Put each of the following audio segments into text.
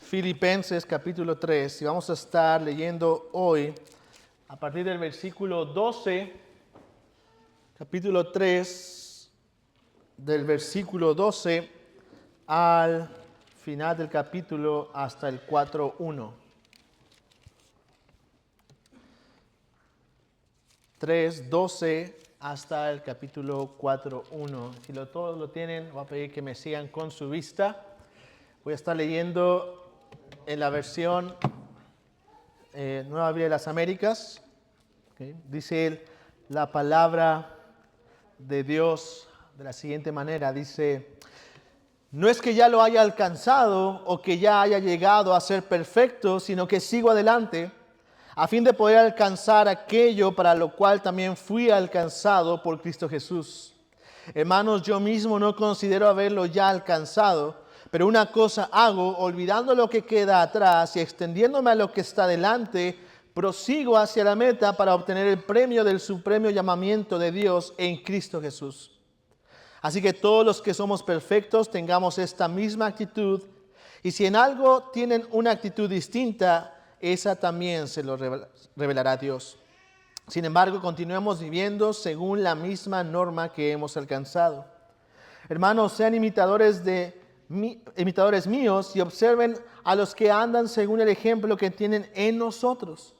Filipenses capítulo 3 y vamos a estar leyendo hoy a partir del versículo 12, capítulo 3, del versículo 12 al final del capítulo hasta el 4:1. 3:12 hasta el capítulo 4:1. Si todos lo tienen, voy a pedir que me sigan con su vista. Voy a estar leyendo en la versión Nueva Biblia de las Américas. Okay. Dice la palabra de Dios de la siguiente manera. Dice: no es que ya lo haya alcanzado o que ya haya llegado a ser perfecto, sino que sigo adelante a fin de poder alcanzar aquello para lo cual también fui alcanzado por Cristo Jesús. Hermanos, yo mismo no considero haberlo ya alcanzado, pero una cosa hago, olvidando lo que queda atrás y extendiéndome a lo que está delante, prosigo hacia la meta para obtener el premio del supremo llamamiento de Dios en Cristo Jesús. Así que todos los que somos perfectos tengamos esta misma actitud, y si en algo tienen una actitud distinta, esa también se lo revelará Dios. Sin embargo, continuemos viviendo según la misma norma que hemos alcanzado. Hermanos, sean imitadores míos y observen a los que andan según el ejemplo que tienen en nosotros.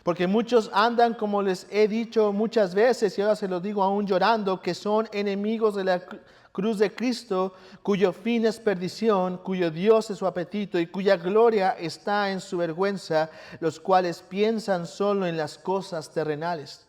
Porque muchos andan, como les he dicho muchas veces, y ahora se los digo aún llorando, que son enemigos de la cruz de Cristo, cuyo fin es perdición, cuyo Dios es su apetito y cuya gloria está en su vergüenza, los cuales piensan solo en las cosas terrenales.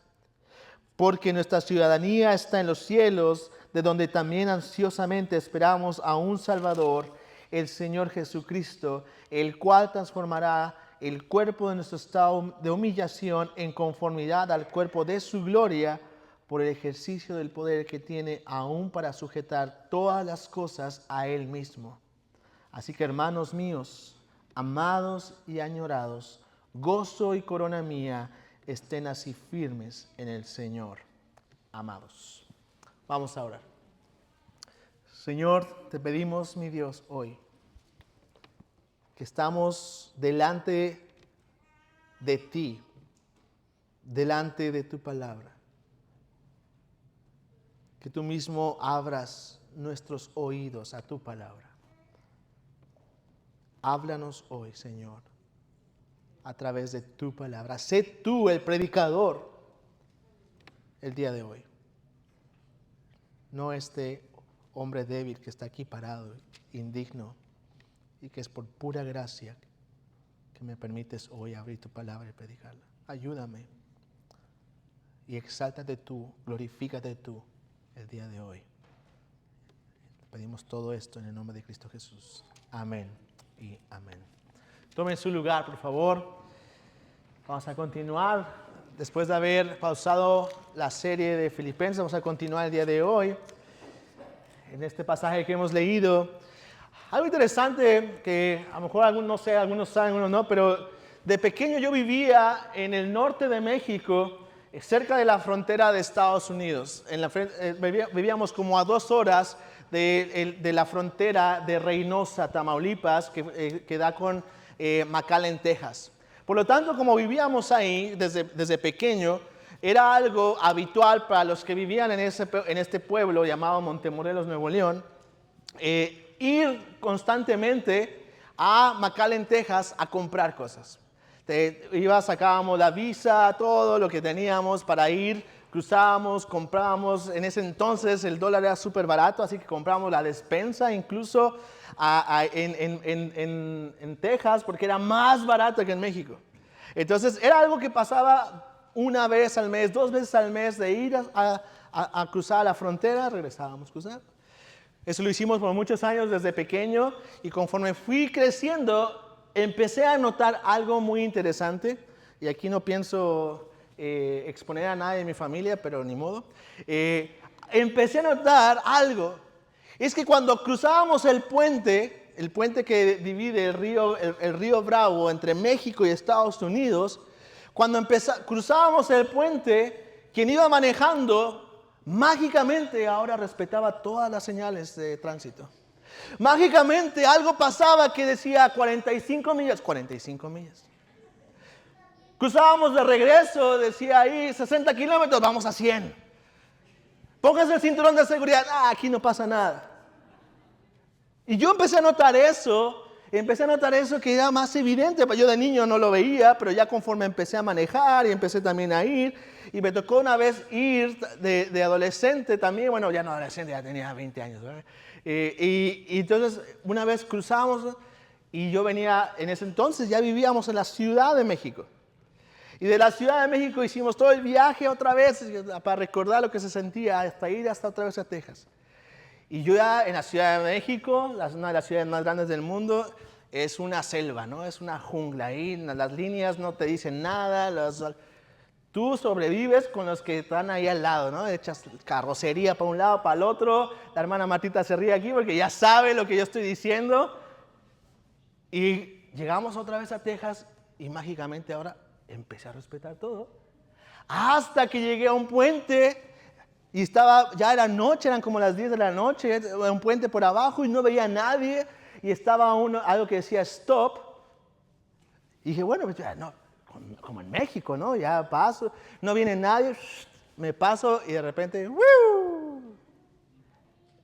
Porque nuestra ciudadanía está en los cielos, de donde también ansiosamente esperamos a un Salvador, el Señor Jesucristo, el cual transformará el cuerpo de nuestro estado de humillación en conformidad al cuerpo de su gloria, por el ejercicio del poder que tiene aún para sujetar todas las cosas a Él mismo. Así que, hermanos míos, amados y añorados, gozo y corona mía, estén así firmes en el Señor, amados. Vamos a orar. Señor, te pedimos, mi Dios, hoy que estamos delante de ti, delante de tu palabra. Que tú mismo abras nuestros oídos a tu palabra. Háblanos hoy, Señor, a través de tu palabra. Sé tú el predicador el día de hoy. No este hombre débil que está aquí parado, indigno, y que es por pura gracia que me permites hoy abrir tu palabra y predicarla. Ayúdame y exáltate tú, glorifícate tú el día de hoy. Pedimos todo esto en el nombre de Cristo Jesús. Amén y amén. Tomen su lugar, por favor. Vamos a continuar. Después de haber pausado la serie de Filipenses, vamos a continuar el día de hoy. En este pasaje que hemos leído, algo interesante que a lo mejor algunos saben, algunos no, pero de pequeño yo vivía en el norte de México, cerca de la frontera de Estados Unidos. Vivíamos como a 2 horas de la frontera de Reynosa, Tamaulipas, que da con McAllen, Texas. Por lo tanto, como vivíamos ahí desde pequeño, era algo habitual para los que vivían en este pueblo llamado Montemorelos, Nuevo León, ir constantemente a McAllen, Texas, a comprar cosas. Sacábamos la visa, todo lo que teníamos para ir, cruzábamos, comprábamos. En ese entonces el dólar era súper barato, así que comprábamos la despensa incluso en Texas, porque era más barato que en México. Entonces era algo que pasaba una vez al mes, 2 veces al mes, de ir a cruzar la frontera, regresábamos a cruzar. Eso lo hicimos por muchos años desde pequeño, y conforme fui creciendo, empecé a notar algo muy interesante, y aquí no pienso exponer a nadie de mi familia, pero ni modo. Empecé a notar algo. Es que cuando cruzábamos el puente que divide el río Bravo entre México y Estados Unidos, cuando cruzábamos el puente, quien iba manejando mágicamente ahora respetaba todas las señales de tránsito. Mágicamente algo pasaba que decía 45 millas, 45 millas. Cruzábamos de regreso, decía ahí 60 kilómetros, vamos a 100. Póngase el cinturón de seguridad, aquí no pasa nada. Y yo empecé a notar eso que era más evidente. Yo de niño no lo veía, pero ya conforme empecé a manejar y empecé también a ir, y me tocó una vez ir de adolescente también, bueno, ya no adolescente, ya tenía 20 años, ¿verdad? Y entonces una vez cruzamos y yo venía, en ese entonces ya vivíamos en la Ciudad de México. Y de la Ciudad de México hicimos todo el viaje otra vez para recordar lo que se sentía hasta ir hasta otra vez a Texas. Y yo ya en la Ciudad de México, una de las ciudades más grandes del mundo, es una selva, ¿no? Es una jungla. Ahí las líneas no te dicen nada. Tú sobrevives con los que están ahí al lado, ¿no? Echas carrocería para un lado, para el otro. La hermana Martita se ríe aquí porque ya sabe lo que yo estoy diciendo. Y llegamos otra vez a Texas y mágicamente ahora empecé a respetar todo. Hasta que llegué a un puente. Y ya era noche, eran como las 10 de la noche, un puente por abajo y no veía a nadie. Y estaba algo que decía stop. Y dije, bueno, pues ya, no, como en México, ¿no? Ya paso, no viene nadie, me paso y de repente, ¡woo!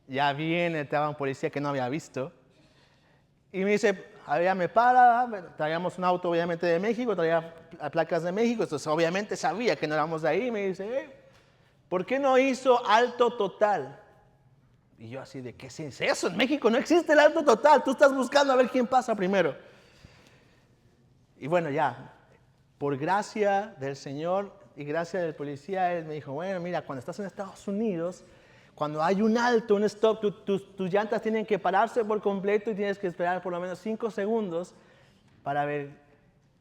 Ya viene, estaba un policía que no había visto. Y me dice, ya me para, traíamos un auto obviamente de México, traía placas de México, entonces obviamente sabía que no éramos de ahí. Y me dice, ¿por qué no hizo alto total? Y yo así de, ¿qué es eso? En México no existe el alto total. Tú estás buscando a ver quién pasa primero. Y bueno, ya, por gracia del Señor y gracia del policía, él me dijo, bueno, mira, cuando estás en Estados Unidos, cuando hay un alto, un stop, tus llantas tienen que pararse por completo y tienes que esperar por lo menos 5 segundos para ver.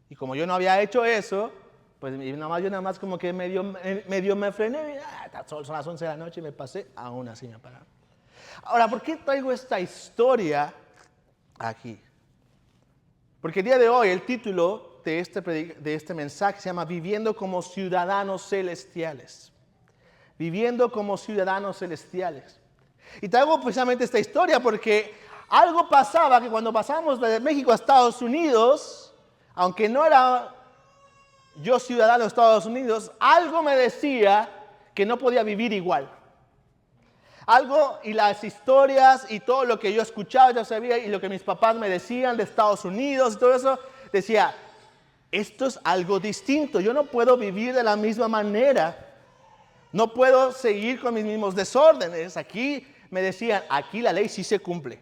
Y como yo no había hecho eso, pues yo nada más como que medio me frené, son las 11 de la noche y me pasé, aún así me pararon. Ahora, ¿por qué traigo esta historia aquí? Porque el día de hoy el título de este mensaje se llama Viviendo como ciudadanos celestiales. Viviendo como ciudadanos celestiales. Y traigo precisamente esta historia porque algo pasaba que cuando pasamos de México a Estados Unidos, aunque no era yo ciudadano de Estados Unidos, algo me decía que no podía vivir igual. Algo y las historias y todo lo que yo escuchaba, yo sabía, y lo que mis papás me decían de Estados Unidos y todo eso, decía, esto es algo distinto, yo no puedo vivir de la misma manera, no puedo seguir con mis mismos desórdenes. Aquí me decían, aquí la ley sí se cumple.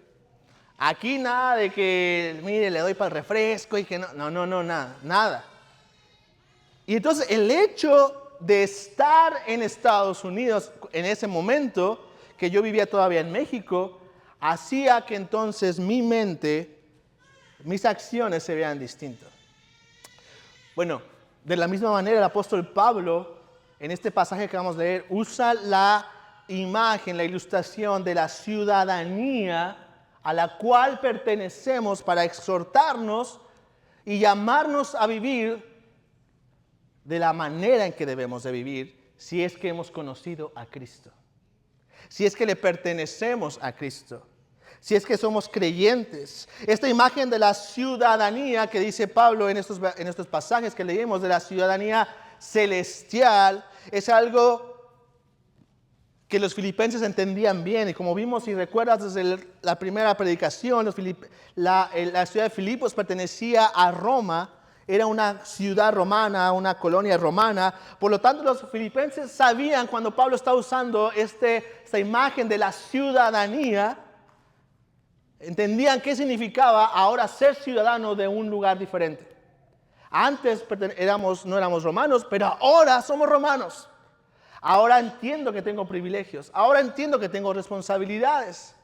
Aquí nada de que, mire, le doy para el refresco y que no, nada. Y entonces el hecho de estar en Estados Unidos en ese momento, que yo vivía todavía en México, hacía que entonces mi mente, mis acciones se vean distintas. Bueno, de la misma manera el apóstol Pablo, en este pasaje que vamos a leer, usa la imagen, la ilustración de la ciudadanía a la cual pertenecemos para exhortarnos y llamarnos a vivir de la manera en que debemos de vivir si es que hemos conocido a Cristo. Si es que le pertenecemos a Cristo, si es que somos creyentes. Esta imagen de la ciudadanía que dice Pablo en estos pasajes que leímos, de la ciudadanía celestial, es algo que los filipenses entendían bien. Y como vimos, si recuerdas desde la primera predicación, la ciudad de Filipos pertenecía a Roma. Era una ciudad romana, una colonia romana. Por lo tanto, los filipenses sabían cuando Pablo está usando esta imagen de la ciudadanía, entendían qué significaba ahora ser ciudadano de un lugar diferente. Antes no éramos romanos, pero ahora somos romanos. Ahora entiendo que tengo privilegios. Ahora entiendo que tengo responsabilidades.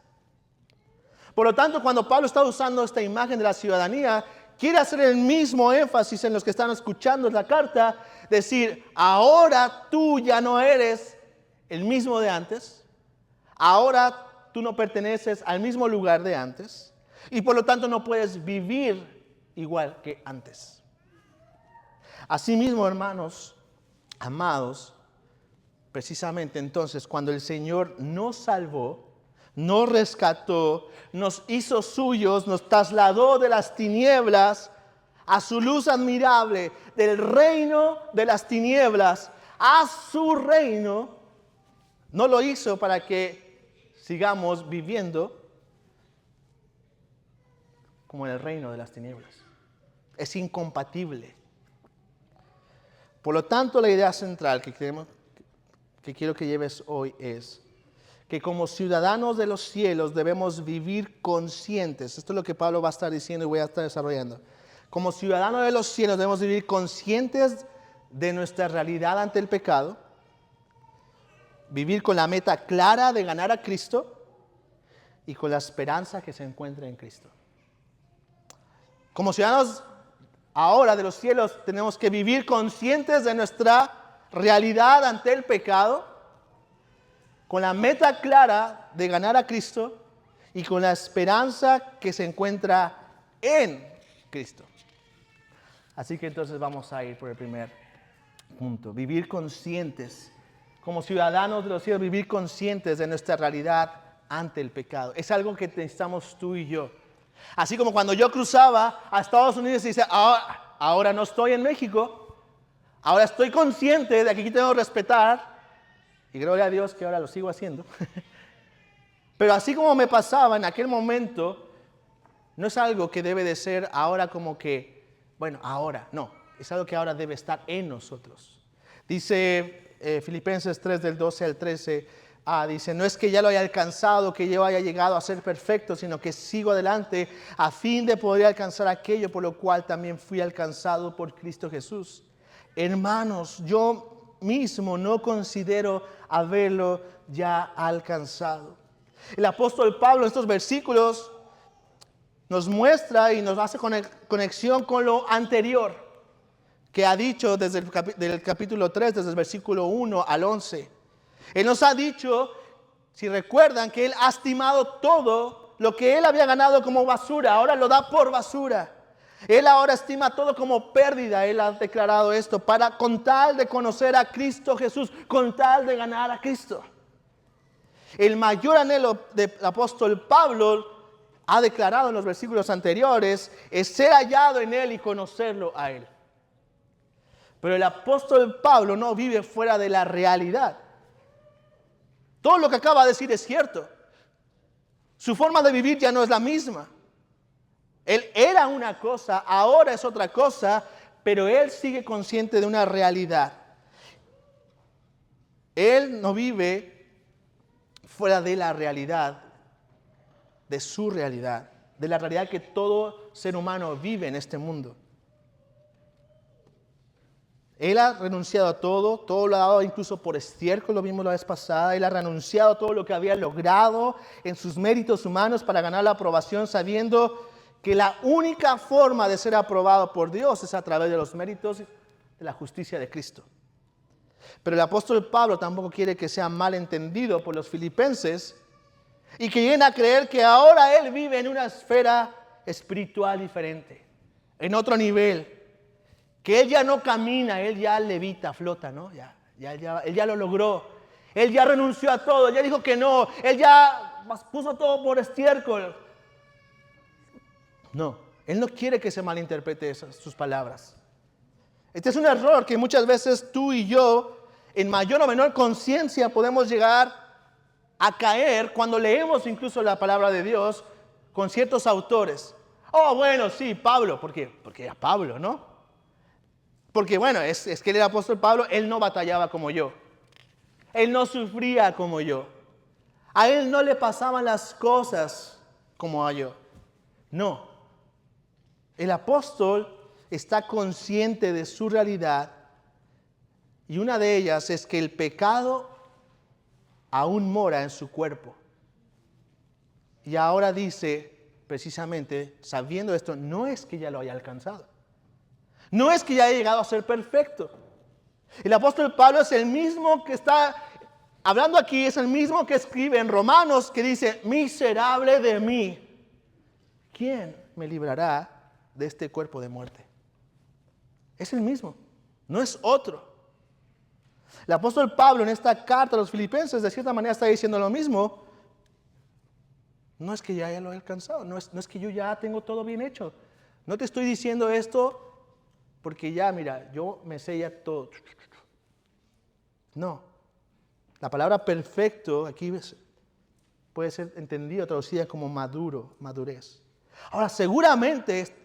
Por lo tanto, cuando Pablo está usando esta imagen de la ciudadanía, quiere hacer el mismo énfasis en los que están escuchando la carta, decir, ahora tú ya no eres el mismo de antes, ahora tú no perteneces al mismo lugar de antes, y por lo tanto no puedes vivir igual que antes. Asimismo, hermanos, amados, precisamente entonces cuando el Señor nos salvó, nos rescató, nos hizo suyos, nos trasladó de las tinieblas a su luz admirable, del reino de las tinieblas a su reino. No lo hizo para que sigamos viviendo como en el reino de las tinieblas. Es incompatible. Por lo tanto, la idea central que quiero que lleves hoy es que como ciudadanos de los cielos debemos vivir conscientes. Esto es lo que Pablo va a estar diciendo y voy a estar desarrollando. Como ciudadanos de los cielos debemos vivir conscientes de nuestra realidad ante el pecado, vivir con la meta clara de ganar a Cristo y con la esperanza que se encuentra en Cristo. Como ciudadanos ahora de los cielos tenemos que vivir conscientes de nuestra realidad ante el pecado, con la meta clara de ganar a Cristo y con la esperanza que se encuentra en Cristo. Así que entonces vamos a ir por el primer punto, vivir conscientes. Como ciudadanos de los cielos, vivir conscientes de nuestra realidad ante el pecado. Es algo que necesitamos tú y yo. Así como cuando yo cruzaba a Estados Unidos y dice, ahora no estoy en México, ahora estoy consciente de que aquí tengo que respetar, y gloria a Dios que ahora lo sigo haciendo. Pero así como me pasaba en aquel momento, no es algo que debe de ser ahora como que, bueno, ahora, no, es algo que ahora debe estar en nosotros. Dice Filipenses 3 del 12 al 13, dice, no es que ya lo haya alcanzado, que yo haya llegado a ser perfecto, sino que sigo adelante a fin de poder alcanzar aquello por lo cual también fui alcanzado por Cristo Jesús. Hermanos, yo mismo no considero haberlo ya alcanzado. El apóstol Pablo en estos versículos nos muestra y nos hace conexión con lo anterior que ha dicho desde el capítulo 3, desde el versículo 1 al 11. Él nos ha dicho, si recuerdan, que él ha estimado todo lo que él había ganado como basura, ahora lo da por basura. Él ahora estima todo como pérdida. Él ha declarado esto con tal de conocer a Cristo Jesús, con tal de ganar a Cristo. El mayor anhelo del apóstol Pablo, ha declarado en los versículos anteriores, es ser hallado en él y conocerlo a él. Pero el apóstol Pablo no vive fuera de la realidad. Todo lo que acaba de decir es cierto. Su forma de vivir ya no es la misma. Él era una cosa, ahora es otra cosa, pero él sigue consciente de una realidad. Él no vive fuera de la realidad, de su realidad, de la realidad que todo ser humano vive en este mundo. Él ha renunciado a todo lo ha dado incluso por estiércol, lo vimos la vez pasada. Él ha renunciado a todo lo que había logrado en sus méritos humanos para ganar la aprobación, sabiendo que la única forma de ser aprobado por Dios es a través de los méritos de la justicia de Cristo. Pero el apóstol Pablo tampoco quiere que sea mal entendido por los filipenses y que lleguen a creer que ahora él vive en una esfera espiritual diferente, en otro nivel. Que él ya no camina, él ya levita, flota, ¿no? Él ya lo logró. Él ya renunció a todo, ya dijo que no. Él ya puso todo por estiércol. No, él no quiere que se malinterprete sus palabras. Este es un error que muchas veces tú y yo, en mayor o menor conciencia, podemos llegar a caer cuando leemos incluso la palabra de Dios con ciertos autores. Oh, bueno, sí, Pablo. ¿Por qué? Porque era Pablo, ¿no? Porque bueno, es que el apóstol Pablo, él no batallaba como yo. Él no sufría como yo. A él no le pasaban las cosas como a yo. No. El apóstol está consciente de su realidad y una de ellas es que el pecado aún mora en su cuerpo. Y ahora dice, precisamente, sabiendo esto, no es que ya lo haya alcanzado. No es que ya haya llegado a ser perfecto. El apóstol Pablo es el mismo que está hablando aquí, es el mismo que escribe en Romanos, que dice, miserable de mí, ¿quién me librará de este cuerpo de muerte? Es el mismo, no es otro. El apóstol Pablo en esta carta a los filipenses de cierta manera está diciendo lo mismo, No es que ya lo he alcanzado, no es que yo ya tengo todo bien hecho. No te estoy diciendo esto porque ya, mira, yo me sé ya todo. No. La palabra perfecto aquí puede ser entendida, traducida como maduro, madurez. Ahora, seguramente,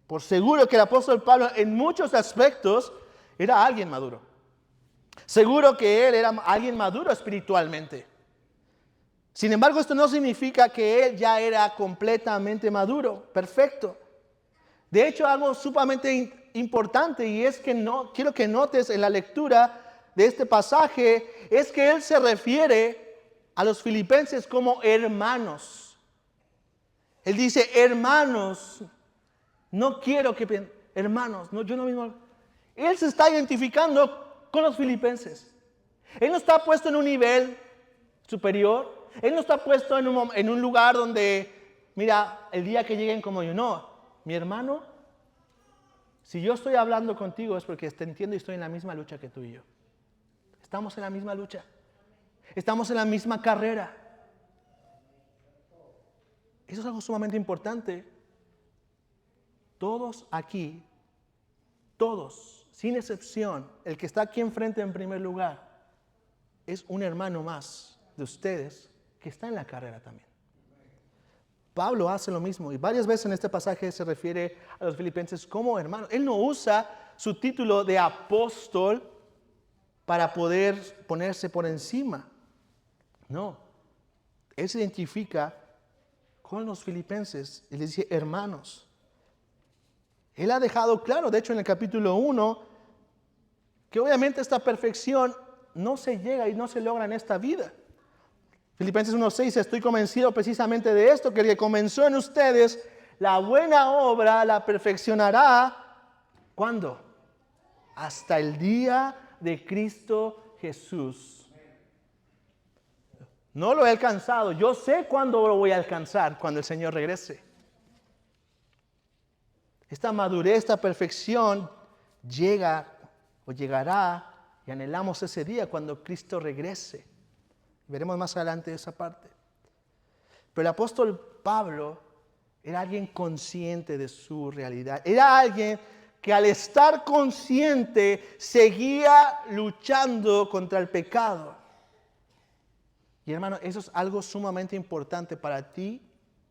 por seguro que el apóstol Pablo en muchos aspectos era alguien maduro. Seguro que él era alguien maduro espiritualmente. Sin embargo, esto no significa que él ya era completamente maduro, perfecto. De hecho, algo sumamente importante, y es que quiero que notes en la lectura de este pasaje, es que él se refiere a los filipenses como hermanos. Él dice, hermanos, no quiero que... Hermanos, no, yo no mismo... Él se está identificando con los filipenses. Él no está puesto en un nivel superior. Él no está puesto en un lugar donde, mira, el día que lleguen como yo. No, mi hermano, si yo estoy hablando contigo es porque te entiendo y estoy en la misma lucha que tú y yo. Estamos en la misma lucha. Estamos en la misma carrera. Eso es algo sumamente importante. Todos aquí, todos, sin excepción, el que está aquí enfrente en primer lugar, es un hermano más de ustedes que está en la carrera también. Pablo hace lo mismo y varias veces en este pasaje se refiere a los filipenses como hermanos. Él no usa su título de apóstol para poder ponerse por encima. No, él se identifica con los filipenses y les dice hermanos. Él ha dejado claro, de hecho en el capítulo 1, que obviamente esta perfección no se llega y no se logra en esta vida. Filipenses 1:6, estoy convencido precisamente de esto, que el que comenzó en ustedes la buena obra la perfeccionará, ¿cuándo? Hasta el día de Cristo Jesús. No lo he alcanzado, yo sé cuándo lo voy a alcanzar, cuando el Señor regrese. Esta madurez, esta perfección llega o llegará y anhelamos ese día cuando Cristo regrese. Veremos más adelante esa parte. Pero el apóstol Pablo era alguien consciente de su realidad. Era alguien que al estar consciente seguía luchando contra el pecado. Y hermano, eso es algo sumamente importante para ti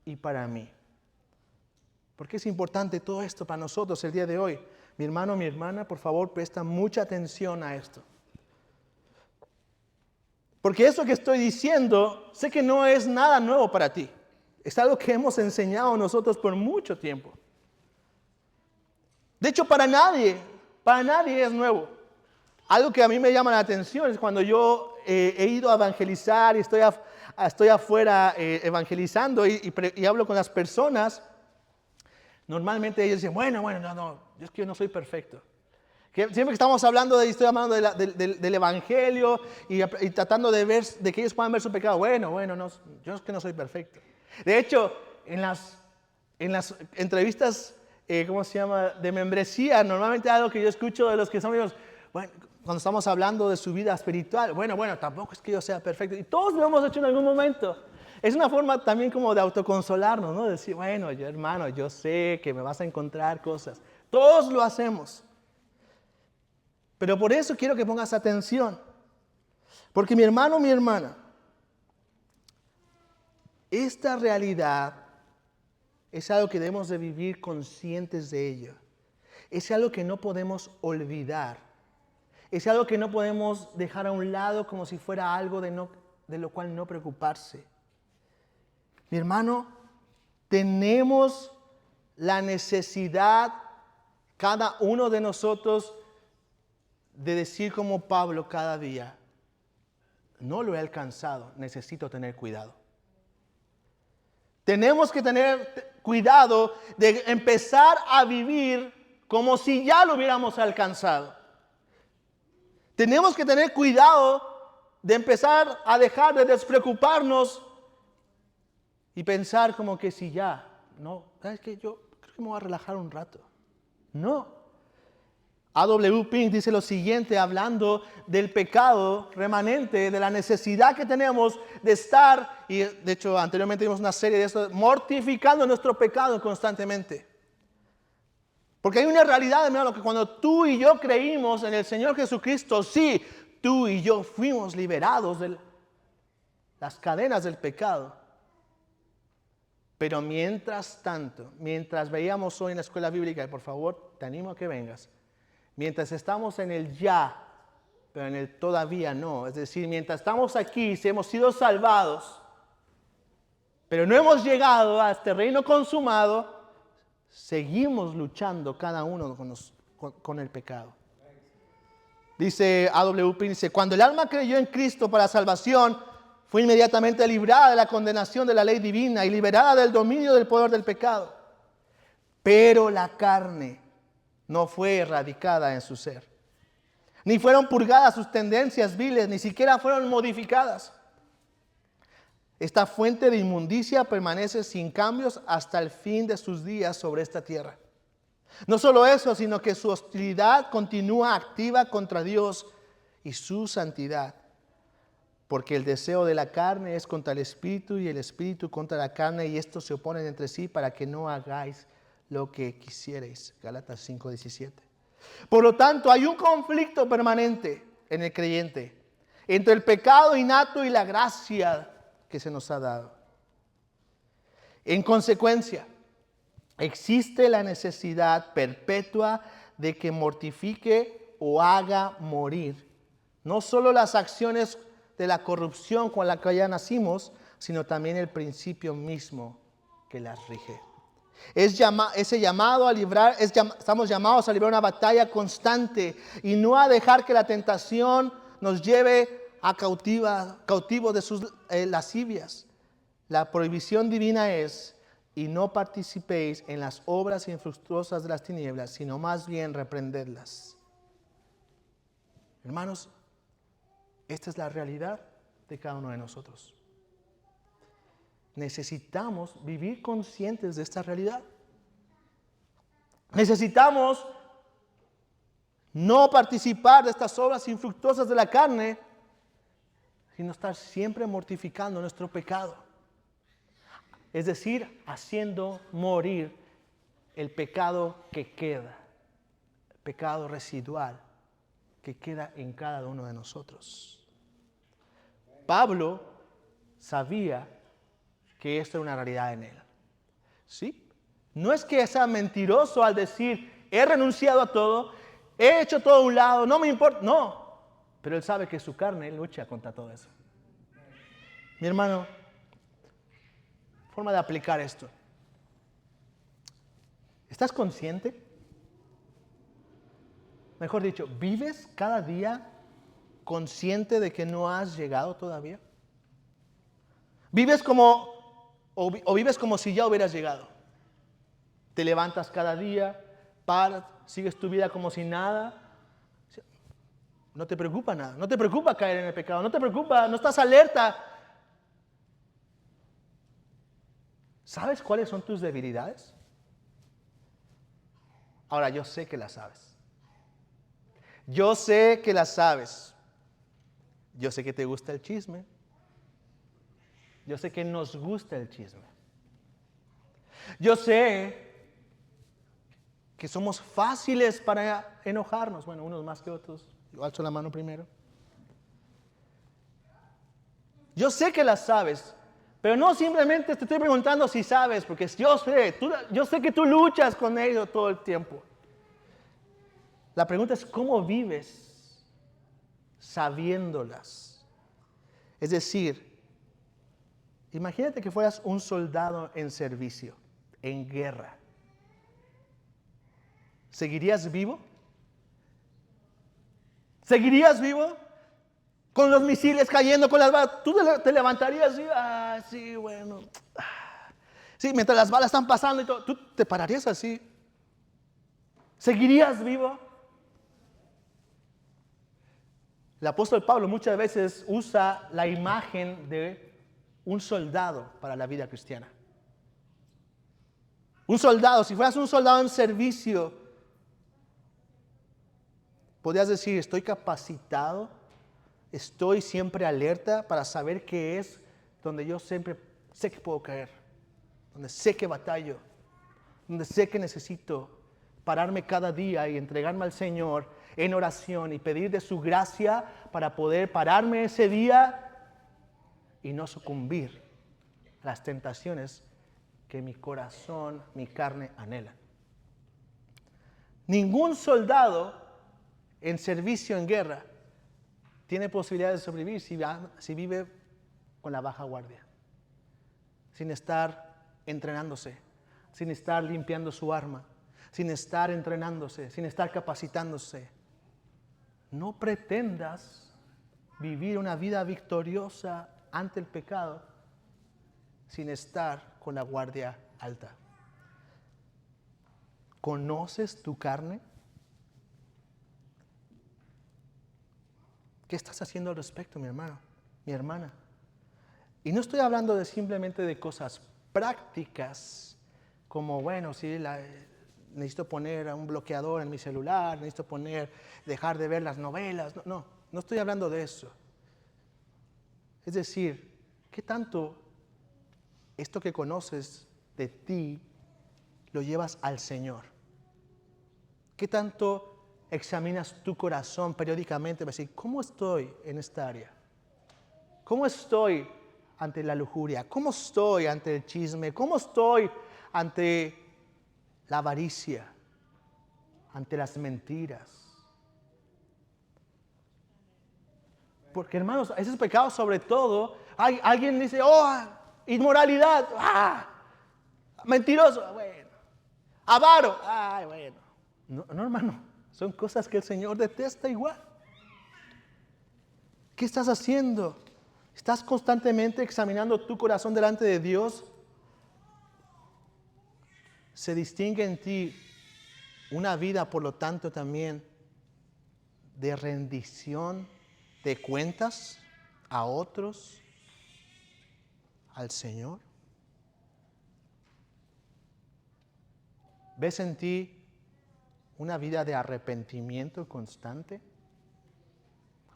y para mí. ¿Por qué es importante todo esto para nosotros el día de hoy? Mi hermano, mi hermana, por favor, presta mucha atención a esto. Porque eso que estoy diciendo, sé que no es nada nuevo para ti. Es algo que hemos enseñado nosotros por mucho tiempo. De hecho, para nadie es nuevo. Algo que a mí me llama la atención es cuando yo he ido a evangelizar y estoy afuera evangelizando y hablo con las personas. Normalmente ellos dicen, bueno, no, es que yo no soy perfecto. Que siempre que estamos hablando estoy hablando del Evangelio y tratando de ver, de que ellos puedan ver su pecado. Bueno, no, yo es que no soy perfecto. De hecho, en las entrevistas, ¿cómo se llama?, de membresía, normalmente algo que yo escucho de los que son amigos, bueno, cuando estamos hablando de su vida espiritual, bueno, tampoco es que yo sea perfecto. Y todos lo hemos hecho en algún momento. Es una forma también como de autoconsolarnos, ¿no? Decir, bueno, yo hermano, yo sé que me vas a encontrar cosas. Todos lo hacemos. Pero por eso quiero que pongas atención. Porque mi hermano, mi hermana, esta realidad es algo que debemos de vivir conscientes de ello. Es algo que no podemos olvidar. Es algo que no podemos dejar a un lado como si fuera algo de lo cual no preocuparse. Mi hermano, tenemos la necesidad, cada uno de nosotros, de decir como Pablo cada día, no lo he alcanzado, necesito tener cuidado. Tenemos que tener cuidado de empezar a vivir como si ya lo hubiéramos alcanzado. Tenemos que tener cuidado de empezar a dejar de despreocuparnos y pensar como que si ya, no, ¿sabes qué? Yo creo que me voy a relajar un rato. No. A.W. Pink dice lo siguiente, hablando del pecado remanente, de la necesidad que tenemos de estar, y de hecho anteriormente vimos una serie de esto, mortificando nuestro pecado constantemente. Porque hay una realidad, hermano, que cuando tú y yo creímos en el Señor Jesucristo, sí, tú y yo fuimos liberados de las cadenas del pecado. Pero mientras tanto, mientras veíamos hoy en la escuela bíblica, y por favor te animo a que vengas, mientras estamos en el ya, pero en el todavía no, es decir, mientras estamos aquí, si hemos sido salvados, pero no hemos llegado a este reino consumado, seguimos luchando cada uno con el pecado. Dice A.W. Pink, dice, cuando el alma creyó en Cristo para salvación, fue inmediatamente librada de la condenación de la ley divina y liberada del dominio del poder del pecado. Pero la carne no fue erradicada en su ser, ni fueron purgadas sus tendencias viles, ni siquiera fueron modificadas. Esta fuente de inmundicia permanece sin cambios hasta el fin de sus días sobre esta tierra. No solo eso, sino que su hostilidad continúa activa contra Dios y su santidad. Porque el deseo de la carne es contra el espíritu y el espíritu contra la carne, y estos se oponen entre sí para que no hagáis lo que quisierais. Gálatas 5:17. Por lo tanto, hay un conflicto permanente en el creyente entre el pecado innato y la gracia que se nos ha dado. En consecuencia, existe la necesidad perpetua de que mortifique o haga morir no solo las acciones de la corrupción con la que ya nacimos, sino también el principio mismo que las rige. Estamos llamados a librar una batalla constante y no a dejar que la tentación nos lleve a cautivo de sus lascivias. La prohibición divina es: y no participéis en las obras infructuosas de las tinieblas, sino más bien reprendedlas. Hermanos, esta es la realidad de cada uno de nosotros. Necesitamos vivir conscientes de esta realidad. Necesitamos no participar de estas obras infructuosas de la carne, sino estar siempre mortificando nuestro pecado. Es decir, haciendo morir el pecado que queda, el pecado residual que queda en cada uno de nosotros. Pablo sabía que esto era una realidad en él. ¿Sí? No es que sea mentiroso al decir, he renunciado a todo, he hecho todo a un lado, no me importa. No, pero él sabe que su carne lucha contra todo eso. Mi hermano, forma de aplicar esto. ¿Estás consciente? Mejor dicho, ¿vives cada día consciente de que no has llegado todavía? ¿Vives o vives como si ya hubieras llegado? Te levantas cada día, paras, sigues tu vida como si nada. No te preocupa nada, no te preocupa caer en el pecado, no te preocupa, no estás alerta. ¿Sabes cuáles son tus debilidades? Ahora, yo sé que las sabes. Yo sé que las sabes. Yo sé que te gusta el chisme. Yo sé que nos gusta el chisme. Yo sé que somos fáciles para enojarnos. Bueno, unos más que otros. Yo alzo la mano primero. Yo sé que las sabes, pero no simplemente te estoy preguntando si sabes, porque yo sé que tú luchas con ello todo el tiempo. La pregunta es, ¿cómo vives sabiéndolas? Es decir, imagínate que fueras un soldado en servicio, en guerra. ¿Seguirías vivo? ¿Seguirías vivo? Con los misiles cayendo, con las balas. ¿Tú te levantarías y, sí, bueno. Sí, mientras las balas están pasando y todo. ¿Tú te pararías así? ¿Seguirías vivo? El apóstol Pablo muchas veces usa la imagen de un soldado para la vida cristiana. Un soldado, si fueras un soldado en servicio, Podrías decir, estoy capacitado, estoy siempre alerta para saber qué es donde yo siempre sé que puedo caer, donde sé que batallo, donde sé que necesito pararme cada día y entregarme al Señor en oración y pedir de su gracia para poder pararme ese día y no sucumbir a las tentaciones que mi corazón, mi carne anhelan. Ningún soldado en servicio en guerra tiene posibilidad de sobrevivir si vive con la baja guardia, sin estar entrenándose, sin estar limpiando su arma, sin estar entrenándose, sin estar capacitándose. No pretendas vivir una vida victoriosa ante el pecado sin estar con la guardia alta. ¿Conoces tu carne? ¿Qué estás haciendo al respecto, mi hermano, mi hermana? Y no estoy hablando de simplemente de cosas prácticas, como, bueno, sí, necesito poner un bloqueador en mi celular, necesito dejar de ver las novelas. No estoy hablando de eso. Es decir, ¿qué tanto esto que conoces de ti lo llevas al Señor? ¿Qué tanto examinas tu corazón periódicamente para decir, ¿cómo estoy en esta área? ¿Cómo estoy ante la lujuria? ¿Cómo estoy ante el chisme? ¿Cómo estoy ante la avaricia? Ante las mentiras. Porque, hermanos, esos pecados sobre todo, alguien dice, inmoralidad, mentiroso, bueno, avaro, bueno. No, hermano, son cosas que el Señor detesta igual. ¿Qué estás haciendo? ¿Estás constantemente examinando tu corazón delante de Dios? Se distingue en ti una vida, por lo tanto, también de rendición de cuentas a otros, al Señor. ¿Ves en ti una vida de arrepentimiento constante?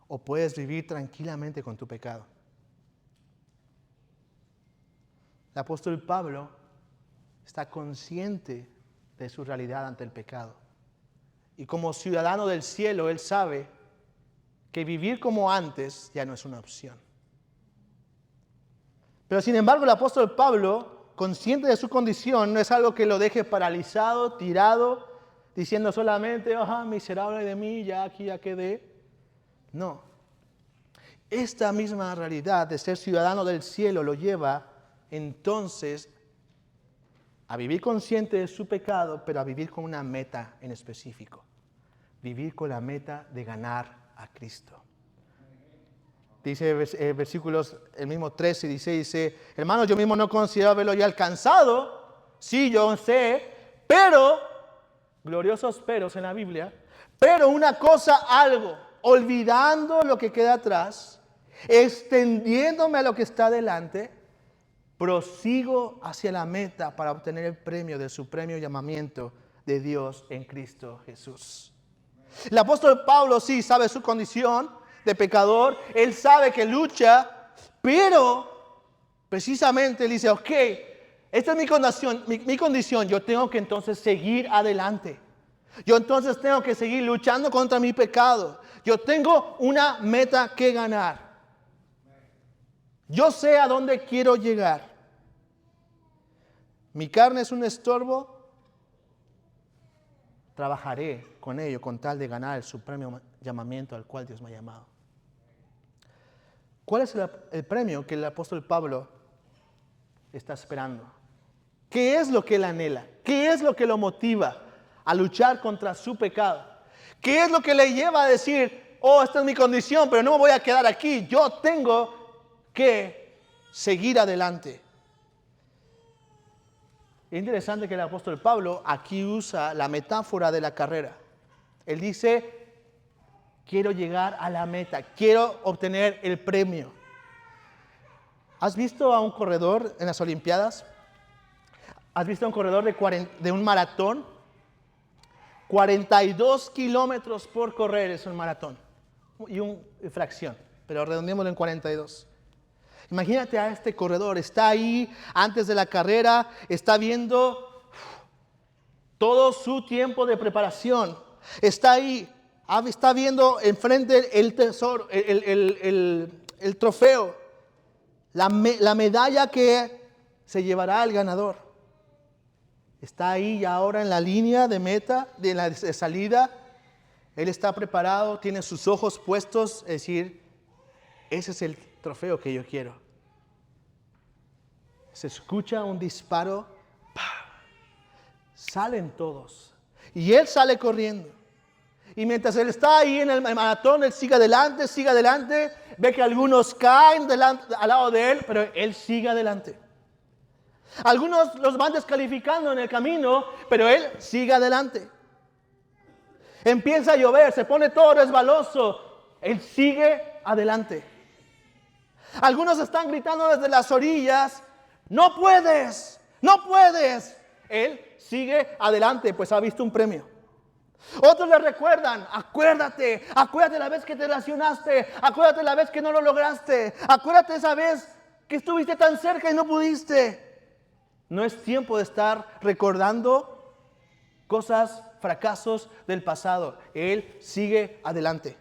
¿O puedes vivir tranquilamente con tu pecado? El apóstol Pablo está consciente de su realidad ante el pecado. Y como ciudadano del cielo, él sabe que vivir como antes ya no es una opción. Pero sin embargo, el apóstol Pablo, consciente de su condición, no es algo que lo deje paralizado, tirado, diciendo solamente, miserable de mí, ya aquí ya quedé. No. Esta misma realidad de ser ciudadano del cielo lo lleva entonces a vivir consciente de su pecado, pero a vivir con una meta en específico. Vivir con la meta de ganar a Cristo. Dice versículos, el mismo 13 dice, hermanos, yo mismo no considero haberlo ya alcanzado. Sí, yo sé, pero, gloriosos peros en la Biblia, pero una cosa algo, olvidando lo que queda atrás, extendiéndome a lo que está delante, prosigo hacia la meta para obtener el premio del supremo llamamiento de Dios en Cristo Jesús. El apóstol Pablo sí sabe su condición de pecador, él sabe que lucha, pero precisamente él dice, ok, esta es mi condición, yo tengo que entonces seguir adelante. Yo entonces tengo que seguir luchando contra mi pecado. Yo tengo una meta que ganar. Yo sé a dónde quiero llegar. Mi carne es un estorbo. Trabajaré con ello con tal de ganar el supremo llamamiento al cual Dios me ha llamado. ¿Cuál es el premio que el apóstol Pablo está esperando? ¿Qué es lo que él anhela? ¿Qué es lo que lo motiva a luchar contra su pecado? ¿Qué es lo que le lleva a decir, esta es mi condición, pero no me voy a quedar aquí? Yo tengo que seguir adelante. Es interesante que el apóstol Pablo aquí usa la metáfora de la carrera. Él dice, quiero llegar a la meta, quiero obtener el premio. ¿Has visto a un corredor en las Olimpiadas? ¿Has visto a un corredor de un maratón? 42 kilómetros por correr es un maratón. Y una fracción, pero redondeémoslo en 42. Imagínate a este corredor, está ahí antes de la carrera, está viendo todo su tiempo de preparación. Está ahí, está viendo enfrente el tesoro, el trofeo, la medalla que se llevará el ganador. Está ahí y ahora en la línea de meta, de salida. Él está preparado, tiene sus ojos puestos, es decir, ese es el trofeo que yo quiero. Se escucha un disparo, ¡pah! Salen todos y él sale corriendo. Y mientras él está ahí en el maratón, él sigue adelante, ve que algunos caen al lado de él, pero él sigue adelante. Algunos los van descalificando en el camino, pero él sigue adelante. Empieza a llover, se pone todo resbaloso, él sigue adelante. Algunos están gritando desde las orillas, no puedes, no puedes. Él sigue adelante, pues ha visto un premio. Otros le recuerdan, acuérdate la vez que te lesionaste, acuérdate la vez que no lo lograste, acuérdate esa vez que estuviste tan cerca y no pudiste. No es tiempo de estar recordando cosas, fracasos del pasado. Él sigue adelante.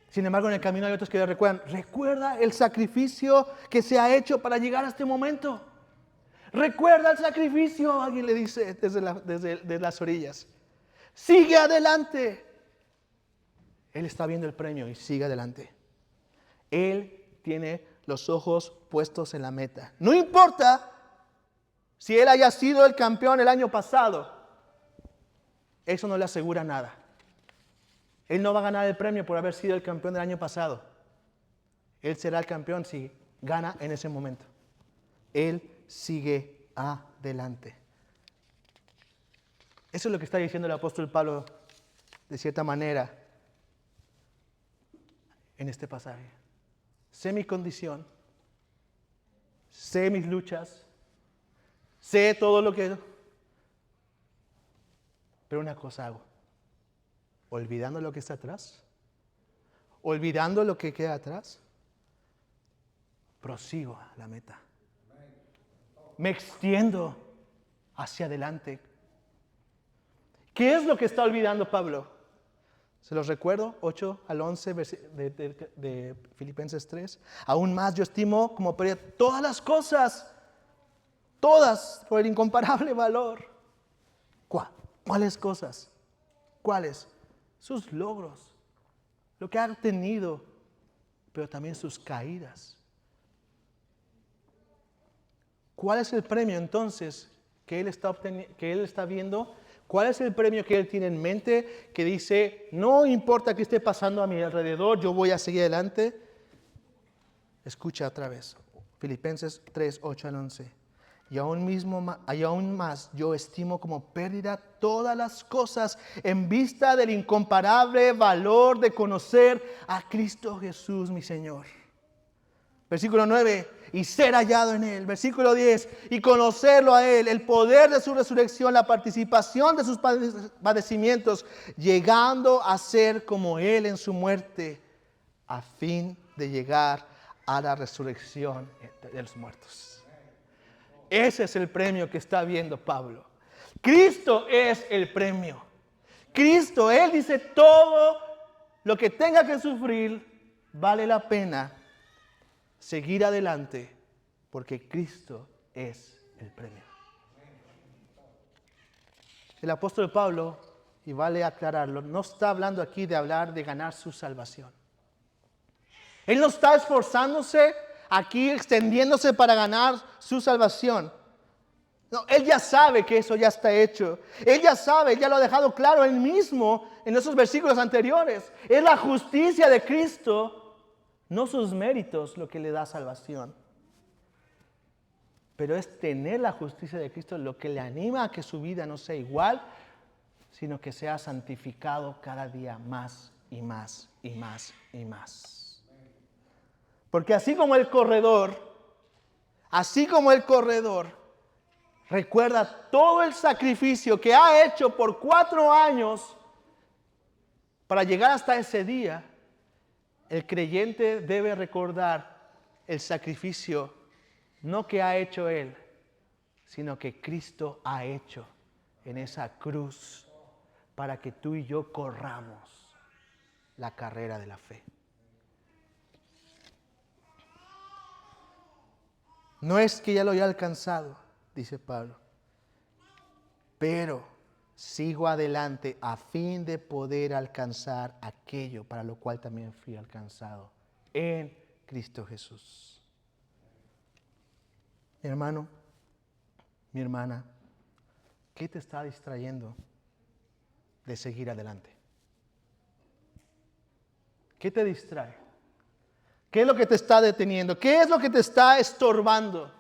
Sin embargo, en el camino hay otros que le recuerdan, recuerda el sacrificio que se ha hecho para llegar a este momento. Recuerda el sacrificio, alguien le dice desde las orillas. Sigue adelante. Él está viendo el premio y sigue adelante. Él tiene los ojos puestos en la meta. No importa si él haya sido el campeón el año pasado. Eso no le asegura nada. Él no va a ganar el premio por haber sido el campeón del año pasado. Él será el campeón si gana en ese momento. Él sigue adelante. Eso es lo que está diciendo el apóstol Pablo, de cierta manera, en este pasaje. Sé mi condición, sé mis luchas, sé todo lo que... Pero una cosa hago, olvidando lo que está atrás, olvidando lo que queda atrás, prosigo a la meta. Me extiendo hacia adelante. ¿Qué es lo que está olvidando Pablo? Se los recuerdo, 8 al 11 de Filipenses 3. Aún más yo estimo como pérdida todas las cosas, todas por el incomparable valor. ¿Cuáles cosas? ¿Cuáles? Sus logros, lo que ha tenido, pero también sus caídas. ¿Cuál es el premio entonces que él está viendo? ¿Cuál es el premio que él tiene en mente? Que dice, no importa qué esté pasando a mi alrededor, yo voy a seguir adelante. Escucha otra vez, Filipenses 3, 8 al 11. Y aún más yo estimo como pérdida todas las cosas en vista del incomparable valor de conocer a Cristo Jesús mi Señor. Versículo 9, y ser hallado en Él. Versículo 10, y conocerlo a Él, el poder de su resurrección, la participación de sus padecimientos, llegando a ser como Él en su muerte, a fin de llegar a la resurrección de los muertos. Ese es el premio que está viendo Pablo. Cristo es el premio. Cristo, Él dice, todo lo que tenga que sufrir vale la pena seguir adelante, porque Cristo es el premio. El apóstol Pablo, y vale aclararlo, no está hablando aquí de hablar de ganar su salvación. Él no está esforzándose aquí, extendiéndose para ganar su salvación. No, él ya sabe que eso ya está hecho. Él ya sabe, ya lo ha dejado claro él mismo en esos versículos anteriores. Es la justicia de Cristo, no sus méritos, lo que le da salvación. Pero es tener la justicia de Cristo lo que le anima a que su vida no sea igual, sino que sea santificado cada día más y más y más y más. Porque así como el corredor recuerda todo el sacrificio que ha hecho por 4 años para llegar hasta ese día, el creyente debe recordar el sacrificio no que ha hecho Él, sino que Cristo ha hecho en esa cruz para que tú y yo corramos la carrera de la fe. No es que ya lo haya alcanzado, dice Pablo, pero sigo adelante a fin de poder alcanzar aquello para lo cual también fui alcanzado en Cristo Jesús. Mi hermano, mi hermana, ¿qué te está distrayendo de seguir adelante? ¿Qué te distrae? ¿Qué es lo que te está deteniendo? ¿Qué es lo que te está estorbando?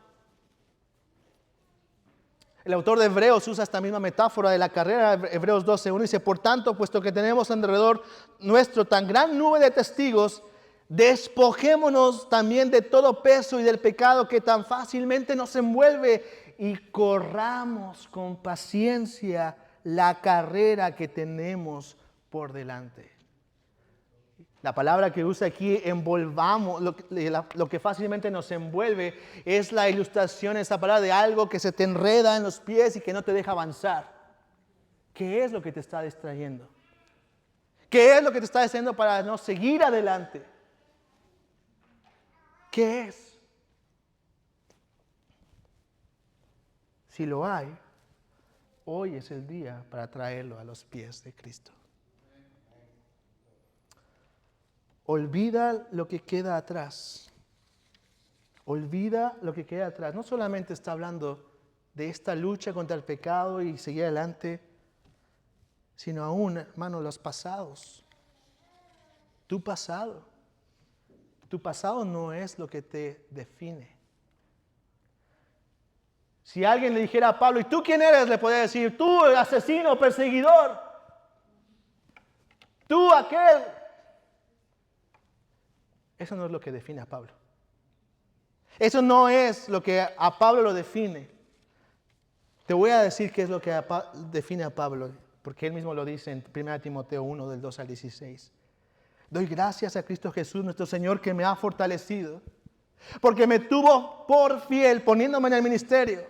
El autor de Hebreos usa esta misma metáfora de la carrera, Hebreos 12:1, dice: por tanto, puesto que tenemos alrededor nuestro tan gran nube de testigos, despojémonos también de todo peso y del pecado que tan fácilmente nos envuelve y corramos con paciencia la carrera que tenemos por delante. La palabra que usa aquí, envolvamos, lo que fácilmente nos envuelve, es la ilustración, esa palabra de algo que se te enreda en los pies y que no te deja avanzar. ¿Qué es lo que te está distrayendo? ¿Qué es lo que te está diciendo para no seguir adelante? ¿Qué es? Si lo hay, hoy es el día para traerlo a los pies de Cristo. Olvida lo que queda atrás. Olvida lo que queda atrás. No solamente está hablando de esta lucha contra el pecado y seguir adelante, sino aún, hermano, los pasados. Tu pasado. Tu pasado no es lo que te define. Si alguien le dijera a Pablo: ¿y tú quién eres? Le podría decir: tú, el asesino, perseguidor. Tú, aquel. Eso no es lo que define a Pablo. Eso no es lo que a Pablo lo define. Te voy a decir qué es lo que define a Pablo, porque él mismo lo dice en 1 Timoteo 1, del 2 al 16. Doy gracias a Cristo Jesús, nuestro Señor, que me ha fortalecido, porque me tuvo por fiel, poniéndome en el ministerio.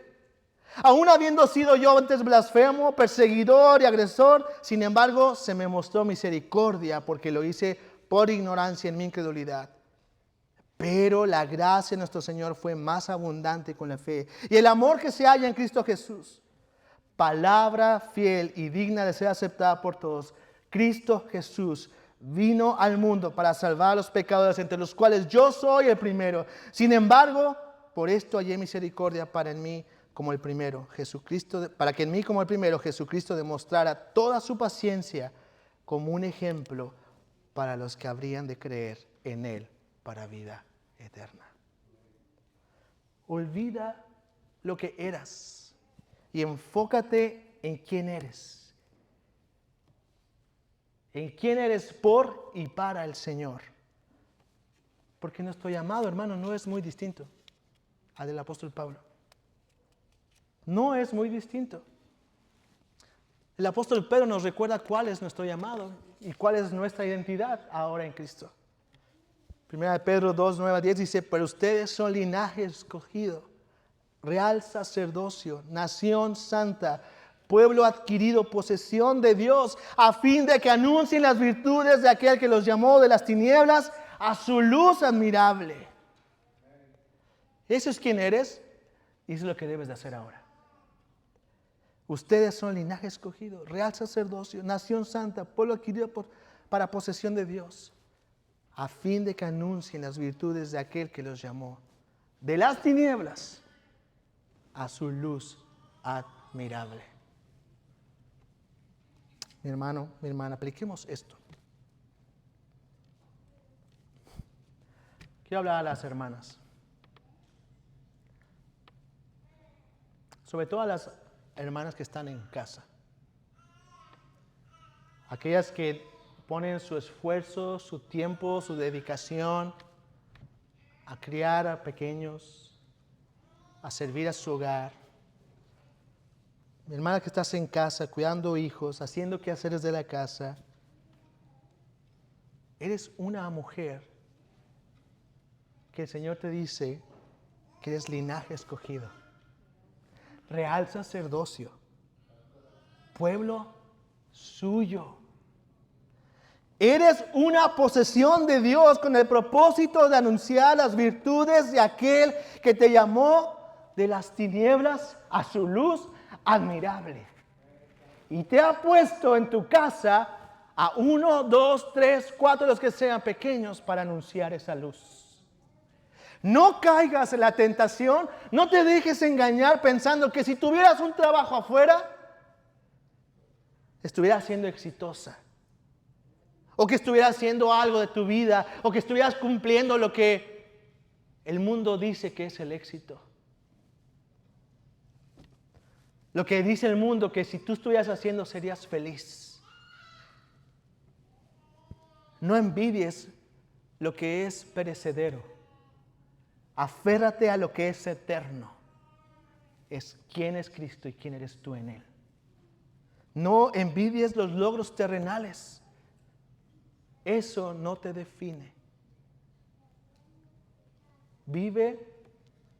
Aún habiendo sido yo antes blasfemo, perseguidor y agresor, sin embargo, se me mostró misericordia, porque lo hice por ignorancia en mi incredulidad. Pero la gracia de nuestro Señor fue más abundante con la fe y el amor que se halla en Cristo Jesús. Palabra fiel y digna de ser aceptada por todos. Cristo Jesús vino al mundo para salvar a los pecadores, entre los cuales yo soy el primero. Sin embargo, por esto hallé misericordia para en mí como el primero, Jesucristo, para que en mí como el primero Jesucristo demostrara toda su paciencia como un ejemplo para los que habrían de creer en Él para vida eterna. Olvida lo que eras y enfócate en quién eres. En quién eres por y para el Señor. Porque nuestro llamado, hermano, no es muy distinto al del apóstol Pablo. No es muy distinto. El apóstol Pedro nos recuerda cuál es nuestro llamado y cuál es nuestra identidad ahora en Cristo. 1 Pedro 2, 9 a 10 dice: pero ustedes son linaje escogido, real sacerdocio, nación santa, pueblo adquirido, posesión de Dios, a fin de que anuncien las virtudes de aquel que los llamó de las tinieblas a su luz admirable. Eso es quién eres y eso es lo que debes de hacer ahora. Ustedes son linaje escogido, real sacerdocio, nación santa, pueblo adquirido para posesión de Dios, a fin de que anuncien las virtudes de aquel que los llamó de las tinieblas a su luz admirable. Mi hermano, mi hermana, apliquemos esto. Quiero hablar a las hermanas, sobre todo a las hermanas que están en casa, aquellas que ponen su esfuerzo, su tiempo, su dedicación a criar a pequeños, a servir a su hogar, mi hermana que estás en casa, cuidando hijos, haciendo quehaceres de la casa, eres una mujer que el Señor te dice que eres linaje escogido, real sacerdocio, pueblo suyo. Eres una posesión de Dios con el propósito de anunciar las virtudes de aquel que te llamó de las tinieblas a su luz admirable. Y te ha puesto en tu casa a 1, 2, 3, 4, los que sean pequeños para anunciar esa luz. No caigas en la tentación, no te dejes engañar pensando que si tuvieras un trabajo afuera, estuvieras siendo exitosa. O que estuvieras haciendo algo de tu vida, o que estuvieras cumpliendo lo que el mundo dice que es el éxito. Lo que dice el mundo que si tú estuvieras haciendo serías feliz. No envidies lo que es perecedero. Aférrate a lo que es eterno. Es quién es Cristo y quién eres tú en Él. No envidies los logros terrenales. Eso no te define. Vive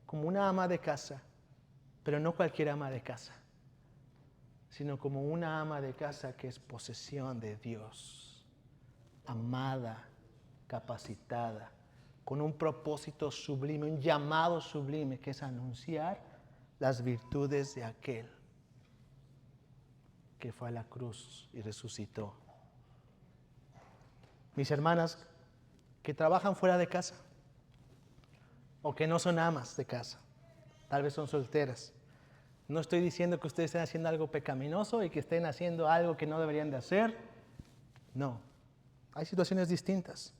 como una ama de casa, pero no cualquier ama de casa, sino como una ama de casa que es posesión de Dios, amada, capacitada, con un propósito sublime, un llamado sublime, que es anunciar las virtudes de aquel que fue a la cruz y resucitó. Mis hermanas que trabajan fuera de casa o que no son amas de casa, tal vez son solteras. No estoy diciendo que ustedes estén haciendo algo pecaminoso y que estén haciendo algo que no deberían de hacer. No, hay situaciones distintas.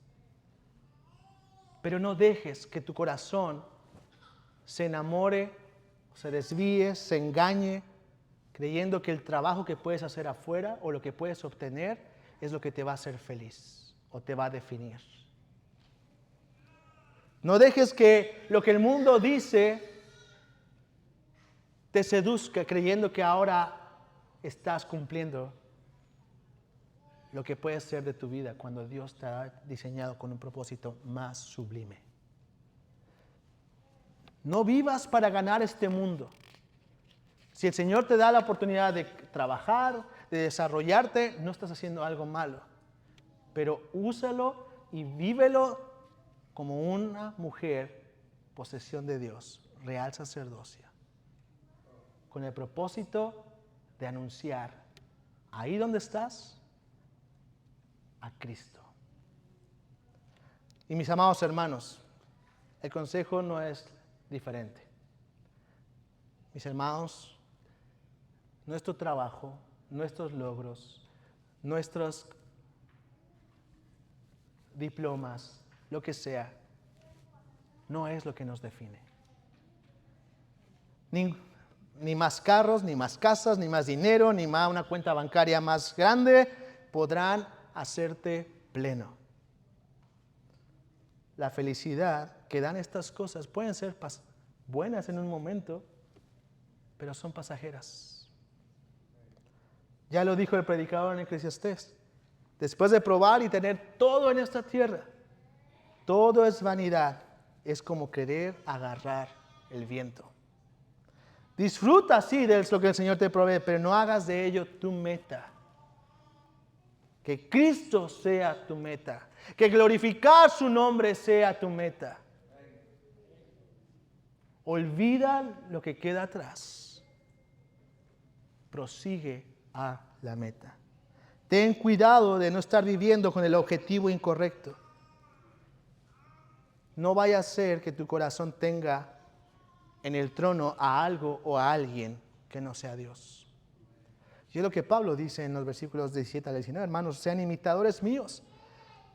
Pero no dejes que tu corazón se enamore, se desvíe, se engañe, creyendo que el trabajo que puedes hacer afuera o lo que puedes obtener es lo que te va a hacer feliz o te va a definir. No dejes que lo que el mundo dice te seduzca creyendo que ahora estás cumpliendo lo que puede ser de tu vida cuando Dios te ha diseñado con un propósito más sublime. No vivas para ganar este mundo. Si el Señor te da la oportunidad de trabajar, de desarrollarte, no estás haciendo algo malo. Pero úsalo y vívelo como una mujer, posesión de Dios, real sacerdocio, con el propósito de anunciar ahí donde estás a Cristo. Y mis amados hermanos, el consejo no es diferente. Mis hermanos, nuestro trabajo, nuestros logros, nuestros diplomas, lo que sea, no es lo que nos define. Ni más carros, ni más casas, ni más dinero, ni más una cuenta bancaria más grande podrán hacerte pleno. La felicidad que dan estas cosas pueden ser buenas en un momento, pero son pasajeras. Ya lo dijo el predicador en Eclesiastés. Después de probar y tener todo en esta tierra, todo es vanidad. Es como querer agarrar el viento. Disfruta, sí, de lo que el Señor te provee, pero no hagas de ello tu meta. Que Cristo sea tu meta. Que glorificar su nombre sea tu meta. Olvida lo que queda atrás. Prosigue a la meta. Ten cuidado de no estar viviendo con el objetivo incorrecto. No vaya a ser que tu corazón tenga en el trono a algo o a alguien que no sea Dios. Y es lo que Pablo dice en los versículos 17 al 19. Hermanos, sean imitadores míos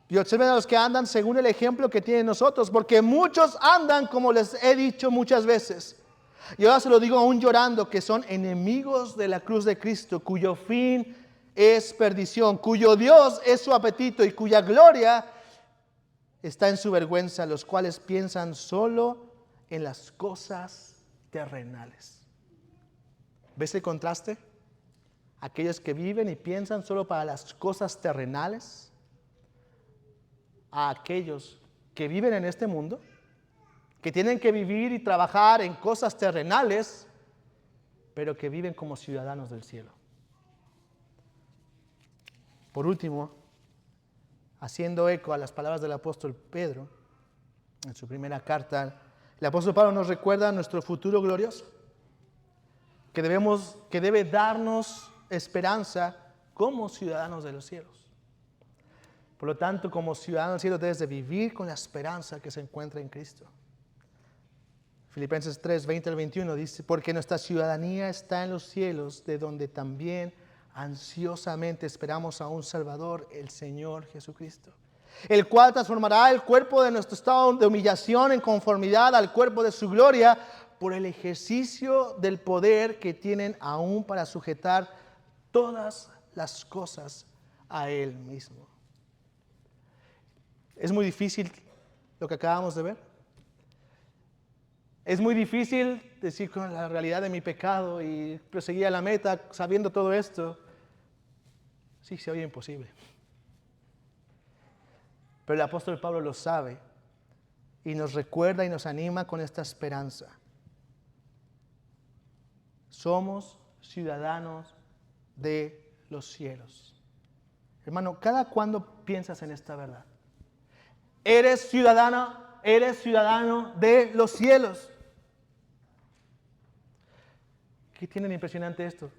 y observen a los que andan según el ejemplo que tienen nosotros, porque muchos andan como les he dicho muchas veces. Y ahora se lo digo aún llorando, que son enemigos de la cruz de Cristo, cuyo fin es perdición, cuyo Dios es su apetito y cuya gloria está en su vergüenza, los cuales piensan solo en las cosas terrenales. ¿Ves el contraste? Aquellos que viven y piensan solo para las cosas terrenales, a aquellos que viven en este mundo, que tienen que vivir y trabajar en cosas terrenales, pero que viven como ciudadanos del cielo. Por último, haciendo eco a las palabras del apóstol Pedro, en su primera carta, el apóstol Pablo nos recuerda nuestro futuro glorioso, que debe darnos esperanza como ciudadanos de los cielos. Por lo tanto, como ciudadano del cielo debes de vivir con la esperanza que se encuentra en Cristo. Filipenses 3, 20 al 21 dice, porque nuestra ciudadanía está en los cielos, de donde también ansiosamente esperamos a un Salvador, el Señor Jesucristo, el cual transformará el cuerpo de nuestro estado de humillación en conformidad al cuerpo de su gloria, por el ejercicio del poder que tienen aún para sujetar todas las cosas a Él mismo. Es muy difícil lo que acabamos de ver. Es muy difícil decir con la realidad de mi pecado y proseguir a la meta sabiendo todo esto. Sí, se oye imposible. Pero el apóstol Pablo lo sabe y nos recuerda y nos anima con esta esperanza. Somos ciudadanos de los cielos. Hermano, ¿cada cuándo piensas en esta verdad? Eres ciudadano de los cielos. ¿Qué tiene de impresionante esto?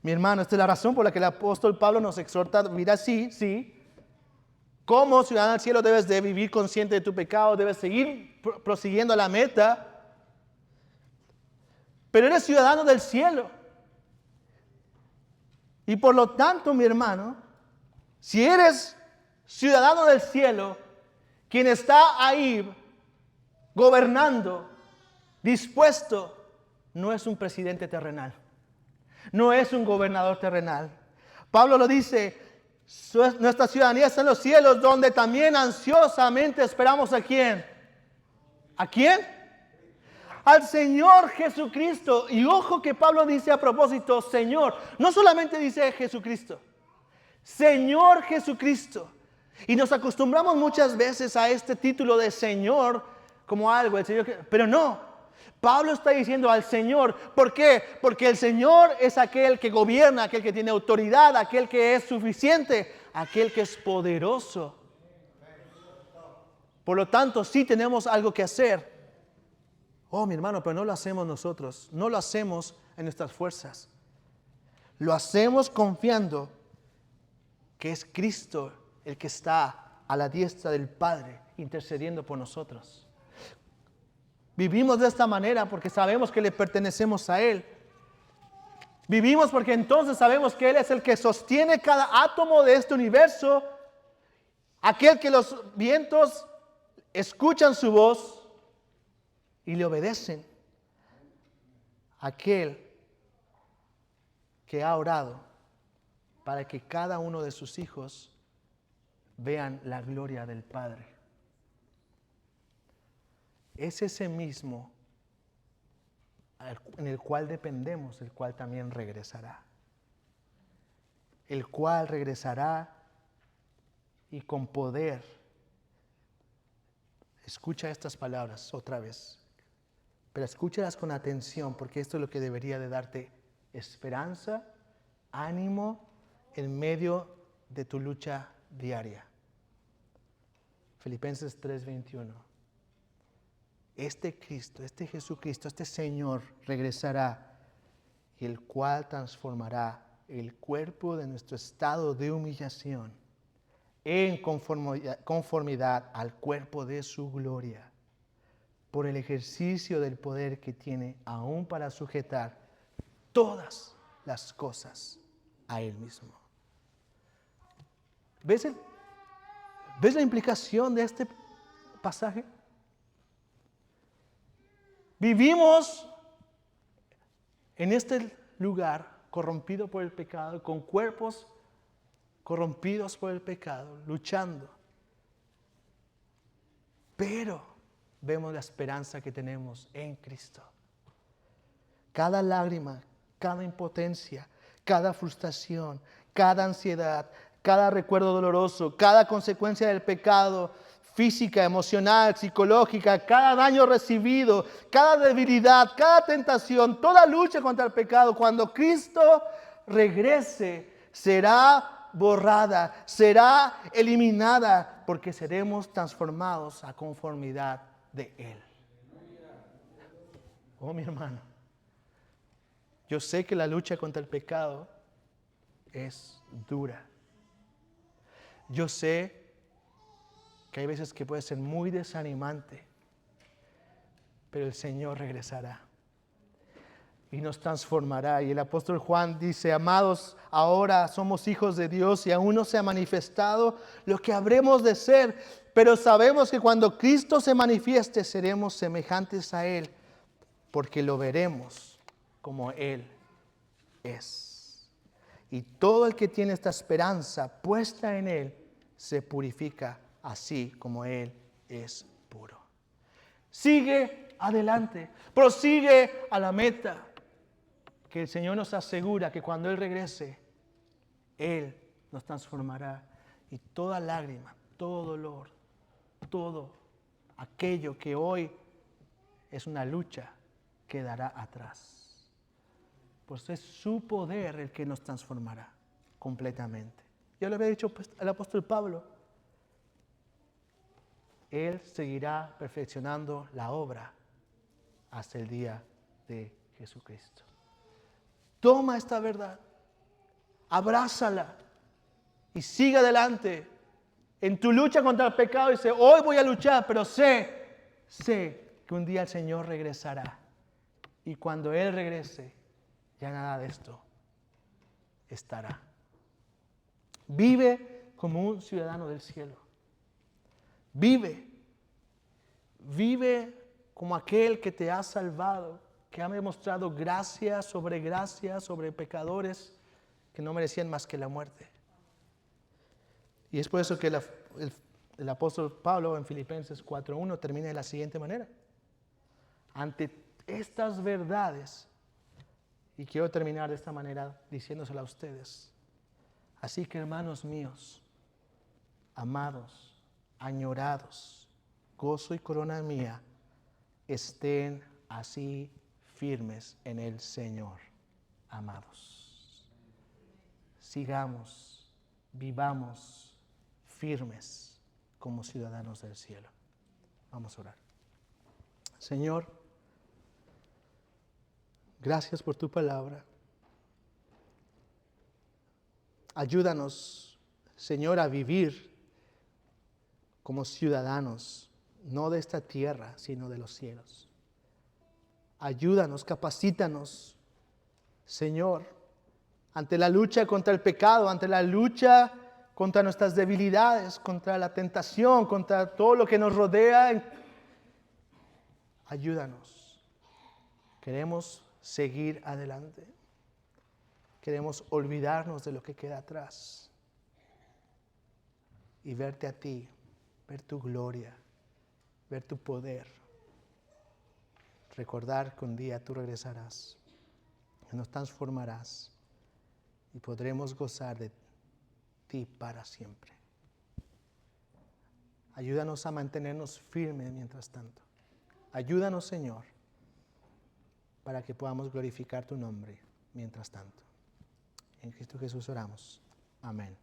Mi hermano, esta es la razón por la que el apóstol Pablo nos exhorta a vivir así, sí. Como ciudadano del cielo debes de vivir consciente de tu pecado, debes seguir prosiguiendo a la meta. Pero eres ciudadano del cielo. Y por lo tanto, mi hermano, si eres ciudadano del cielo, quien está ahí gobernando, dispuesto, no es un presidente terrenal, no es un gobernador terrenal. Pablo lo dice, nuestra ciudadanía está en los cielos, donde también ansiosamente esperamos ¿a quién? ¿A quién? Al Señor Jesucristo. Y ojo que Pablo dice a propósito, Señor, no solamente dice Jesucristo, Señor Jesucristo. Y nos acostumbramos muchas veces a este título de Señor como algo, el Señor, pero no. Pablo está diciendo al Señor. ¿Por qué? Porque el Señor es aquel que gobierna, aquel que tiene autoridad, aquel que es suficiente, aquel que es poderoso. Por lo tanto, sí tenemos algo que hacer. Oh, mi hermano, pero no lo hacemos nosotros, no lo hacemos en nuestras fuerzas. Lo hacemos confiando que es Cristo el que está a la diestra del Padre intercediendo por nosotros. Vivimos de esta manera porque sabemos que le pertenecemos a Él. Vivimos porque entonces sabemos que Él es el que sostiene cada átomo de este universo, aquel que los vientos escuchan su voz y le obedecen, aquel que ha orado para que cada uno de sus hijos vean la gloria del Padre. Es ese mismo en el cual dependemos, el cual también regresará. El cual regresará y con poder. Escucha estas palabras otra vez, pero escúchalas con atención porque esto es lo que debería de darte esperanza, ánimo en medio de tu lucha diaria. Filipenses 3:21. Este Cristo, este Jesucristo, este Señor regresará, el cual transformará el cuerpo de nuestro estado de humillación en conformidad al cuerpo de su gloria, por el ejercicio del poder que tiene aún para sujetar todas las cosas a Él mismo. ¿Ves la implicación de este pasaje? Vivimos en este lugar corrompido por el pecado, con cuerpos corrompidos por el pecado, luchando. Pero vemos la esperanza que tenemos en Cristo. cada lágrima, cada impotencia, cada frustración, cada ansiedad, cada recuerdo doloroso, cada consecuencia del pecado, física, emocional, psicológica, cada daño recibido, cada debilidad, cada tentación, toda lucha contra el pecado, cuando Cristo regrese, será borrada, será eliminada, porque seremos transformados a conformidad de Él. Oh, mi hermano, yo sé que la lucha contra el pecado es dura. Yo sé que hay veces que puede ser muy desanimante, pero el Señor regresará y nos transformará. Y el apóstol Juan dice: amados, ahora somos hijos de Dios y aún no se ha manifestado lo que habremos de ser, pero sabemos que cuando Cristo se manifieste seremos semejantes a Él, porque lo veremos como Él es. Y todo el que tiene esta esperanza puesta en Él se purifica así como Él es puro. Sigue adelante, prosigue a la meta, que el Señor nos asegura que cuando Él regrese, Él nos transformará y toda lágrima, todo dolor, todo aquello que hoy es una lucha quedará atrás. Pues es su poder el que nos transformará completamente. Ya lo había dicho el apóstol Pablo. Él seguirá perfeccionando la obra hasta el día de Jesucristo. Toma esta verdad, abrázala y sigue adelante en tu lucha contra el pecado. Dice: hoy voy a luchar, pero sé que un día el Señor regresará. Y cuando Él regrese, ya nada de esto estará. Vive como un ciudadano del cielo. Vive como aquel que te ha salvado, que ha demostrado gracia sobre pecadores que no merecían más que la muerte. Y es por eso que el apóstol Pablo en Filipenses 4:1 termina de la siguiente manera: ante estas verdades, y quiero terminar de esta manera diciéndoselo a ustedes: así que, hermanos míos, amados, añorados, gozo y corona mía, estén así firmes en el Señor, amados. Sigamos, vivamos firmes como ciudadanos del cielo. Vamos a orar. Señor, gracias por tu palabra. Ayúdanos, Señor, a vivir como ciudadanos, no de esta tierra, sino de los cielos. Ayúdanos, capacítanos, Señor, ante la lucha contra el pecado, ante la lucha contra nuestras debilidades, contra la tentación, contra todo lo que nos rodea. Ayúdanos. Queremos seguir adelante. Queremos olvidarnos de lo que queda atrás y verte a ti, ver tu gloria, ver tu poder. Recordar que un día tú regresarás, que nos transformarás y podremos gozar de ti para siempre. Ayúdanos a mantenernos firmes mientras tanto. Ayúdanos, Señor, para que podamos glorificar tu nombre mientras tanto. En Cristo Jesús oramos. Amén.